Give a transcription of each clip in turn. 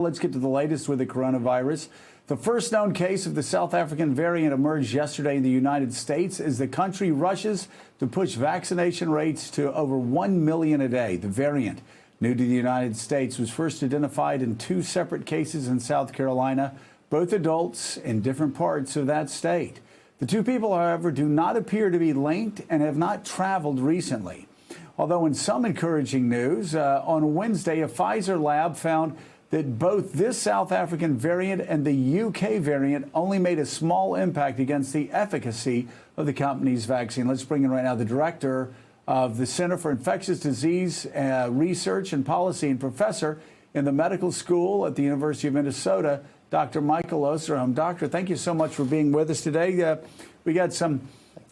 Let's get to the latest with the coronavirus. The first known case of the South African variant emerged yesterday in the United States as the country rushes to push vaccination rates to over 1 million a day. The variant, new to the United States, was first identified in 2 separate cases in South Carolina, both adults in different parts of that state. The 2 people, however, do not appear to be linked and have not traveled recently. Although in some encouraging news, on Wednesday, a Pfizer lab found that both this South African variant and the UK variant only made a small impact against the efficacy of the company's vaccine. Let's bring in right now the director of the Center for Infectious Disease Research and Policy and professor in the medical school at the University of Minnesota, Dr. Michael Osterholm. Doctor, thank you so much for being with us today. We got some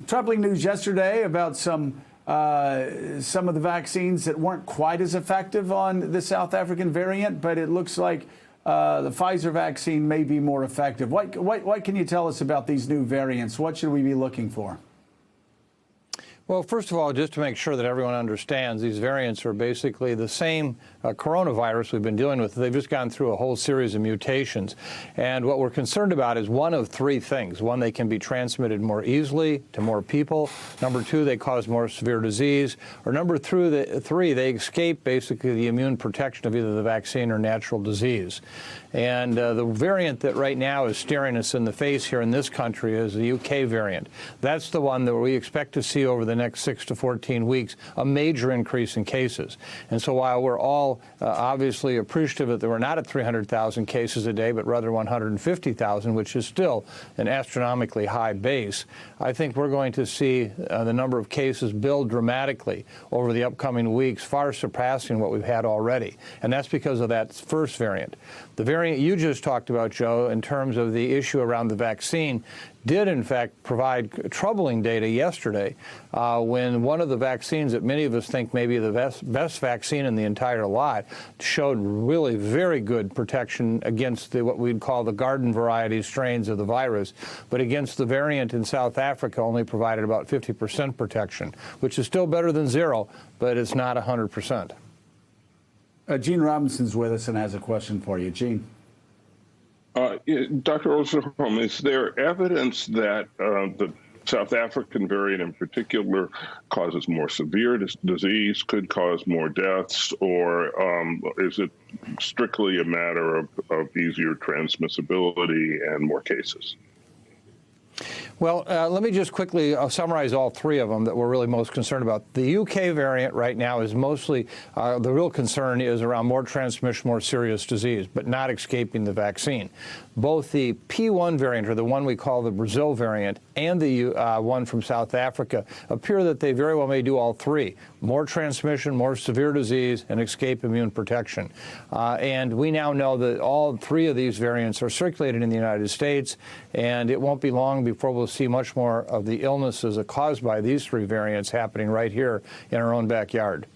troubling news yesterday about some of the vaccines that weren't quite as effective on the South African variant, but it looks like the Pfizer vaccine may be more effective. What can you tell us about these new variants? What should we be looking for? Well, first of all, just to make sure that everyone understands, these variants are basically the same coronavirus we've been dealing with. They've just gone through a whole series of mutations. And what we're concerned about is one of 3 things. 1, they can be transmitted more easily to more people. Number 2, they cause more severe disease. Or number 3, they escape basically the immune protection of either the vaccine or natural disease. And the variant that right now is staring us in the face here in this country is the UK variant. That's the one that we expect to see over the next 6 to 14 weeks, a major increase in cases. And so while we're all obviously appreciative that we're not at 300,000 cases a day, but rather 150,000, which is still an astronomically high base, I think we're going to see the number of cases build dramatically over the upcoming weeks, far surpassing what we've had already. And that's because of that first variant. The variant you just talked about, Joe, in terms of the issue around the vaccine, did in fact provide troubling data yesterday when one of the vaccines that many of us think may be the best vaccine in the entire lot showed really very good protection against what we'd call the garden variety strains of the virus, but against the variant in South Africa only provided about 50% protection, which is still better than 0, but it's not 100%. Gene Robinson's with us and has a question for you. Gene. Dr. Osterholm, is there evidence that the South African variant in particular causes more severe disease, could cause more deaths, or is it strictly a matter of easier transmissibility and more cases? Well, let me just quickly summarize all 3 of them that we're really most concerned about. The UK variant right now is mostly, the real concern is around more transmission, more serious disease, but not escaping the vaccine. Both the P1 variant, or the one we call the Brazil variant, and the one from South Africa appear that they very well may do all 3. More transmission, more severe disease, and escape immune protection. And we now know that all 3 of these variants are circulated in the United States, and it won't be long before we'll see much more of the illnesses caused by these 3 variants happening right here in our own backyard.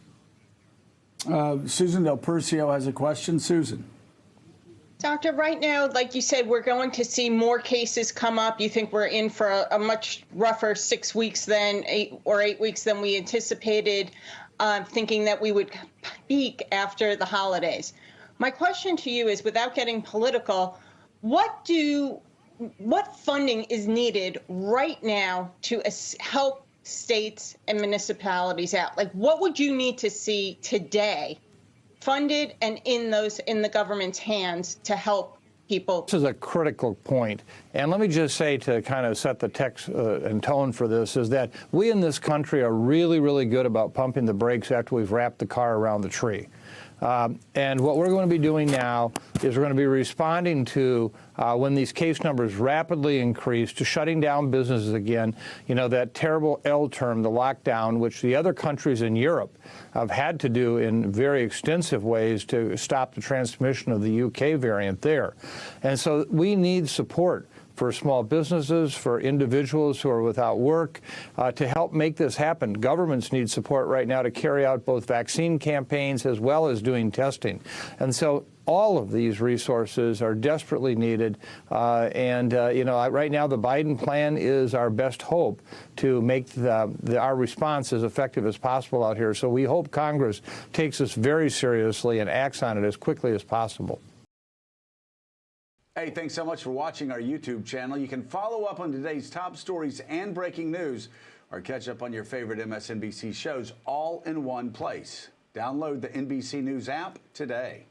Susan Del Percio has a question. Susan. Doctor, right now, like you said, we're going to see more cases come up. You think we're in for a much rougher 6 weeks than 8 weeks than we anticipated, thinking that we would peak after the holidays. My question to you is, without getting political, what funding is needed right now to help states and municipalities out? Like, what would you need to see today funded and in the government's hands to help people? This is a critical point. And let me just say, to kind of set the text and tone for this, is that we in this country are really, really good about pumping the brakes after we've wrapped the car around the tree. And what we're going to be doing now is we're going to be responding to when these case numbers rapidly increase, to shutting down businesses again. You know, that terrible L term, the lockdown, which the other countries in Europe have had to do in very extensive ways to stop the transmission of the UK variant there. And so we need support for small businesses, for individuals who are without work, to help make this happen. Governments need support right now to carry out both vaccine campaigns as well as doing testing. And so all of these resources are desperately needed. You know, right now the Biden plan is our best hope to make our response as effective as possible out here. So we hope Congress takes this very seriously and acts on it as quickly as possible. Hey, thanks so much for watching our YouTube channel. You can follow up on today's top stories and breaking news, or catch up on your favorite MSNBC shows all in one place. Download the NBC News app today.